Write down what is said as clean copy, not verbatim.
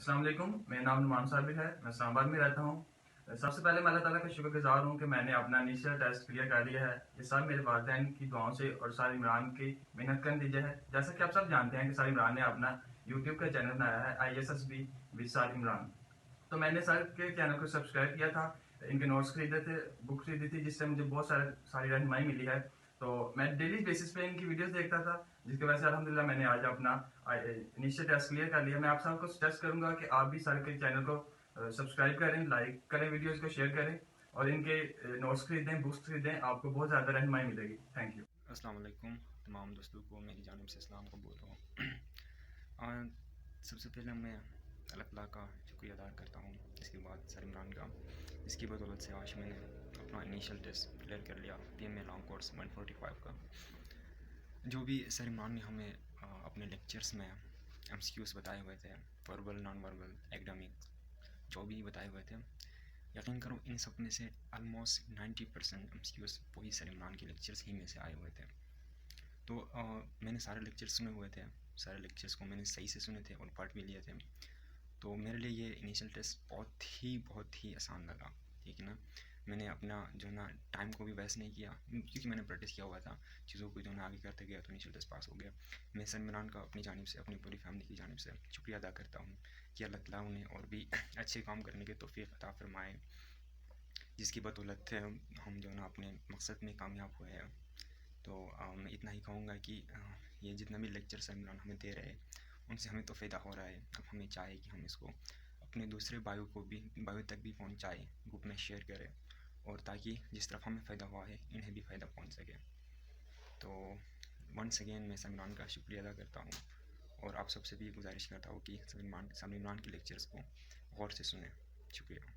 अस्सलाम वालेकुम। मेरा नाम नुमान साबिर है, मैं इस्लामाबाद में रहता हूँ। सबसे पहले मैं अल्लाह ताला का शुक्रगुजार हूँ कि मैंने अपना इनिशियल टेस्ट क्लियर कर लिया है। ये सब मेरे वालिदैन की दुआओं से और सार इमरान की मेहनत का नतीजा है। जैसा कि आप सब जानते हैं कि सार इमरान ने अपना यूट्यूब का चैनल बनाया है ISSB विद सार इमरान। तो मैंने सर के चैनल को सब्सक्राइब किया था, इनके नोट्स खरीदे थे, बुक खरीदी थी, जिससे मुझे बहुत सारी रहनुमाई मिली है। तो मैं डेली बेसिस पे इनकी वीडियोस देखता था, जिसकी वजह से अल्हम्दुलिल्लाह मैंने आज अपना इनिशियल टेस्ट क्लियर कर लिया। मैं आप सबको सजेस्ट करूंगा कि आप भी सर के चैनल को सब्सक्राइब करें, लाइक करें, वीडियोस को शेयर करें और इनके नोट्स खरीदें, बुक्स खरीदें, आपको बहुत ज़्यादा रहनुमाई मिलेगी। Thank you. अस्सलाम वालेकुम तमाम दोस्तों को मेरी जानिब से सलाम कबूल हो। सबसे पहले मैं अल्लाह ताला का शुक्रिया अदा करता हूँ, इसके बाद सर इमरान का, इसकी बदौलत से आज मैंने अपना इनिशियल टेस्ट क्लियर कर लिया PMA लॉन्ग कोर्स 145 का। जो भी सर इमरान ने हमें अपने लेक्चर्स में MCQs बताए हुए थे, वर्बल नॉन वर्बल एकेडमिक जो भी बताए हुए थे, यकीन करो इन सब में से ऑलमोस्ट 90% MCQs वही सर इमरान के लेक्चर्स ही में से आए हुए थे। तो मैंने सारे लेक्चर्स सुने हुए थे, सारे लेक्चर्स को मैंने सही से सुने थे और पढ़ भी लिए थे। तो मेरे लिए ये इनिशियल टेस्ट बहुत ही आसान लगा, ठीक है ना। मैंने अपना जो ना टाइम को भी वेस्ट नहीं किया, क्योंकि मैंने प्रैक्टिस किया हुआ था चीज़ों को, जो ना आगे करते गया तो इनिशियल टेस्ट पास हो गया। मैं सर इमरान का अपनी जानिब से, अपनी पूरी फैमिली की जानिब से शुक्रिया अदा करता हूँ कि अल्लाह ताला उन्हें और भी अच्छे काम करने के तौफीक अता फरमाए, जिसकी बदौलत हम जो ना अपने मकसद में कामयाब हुए हैं। तो मैं इतना ही कहूँगा कि ये जितना भी लेक्चर सर इमरान हमें दे रहे हैं, उनसे हमें तो फ़ायदा हो रहा है। अब हमें चाहिए कि हम इसको अपने दूसरे बायो तक भी पहुँचाएँ, ग्रुप में शेयर करें, और ताकि जिस तरफ हमें फ़ायदा हुआ है इन्हें भी फ़ायदा पहुँच सके। तो वंस अगेन मैं सर इमरान का शुक्रिया अदा करता हूँ, और आप सबसे भी गुजारिश करता हूँ कि सर इमरान के लेक्चर्स को गौर से सुनें। शुक्रिया।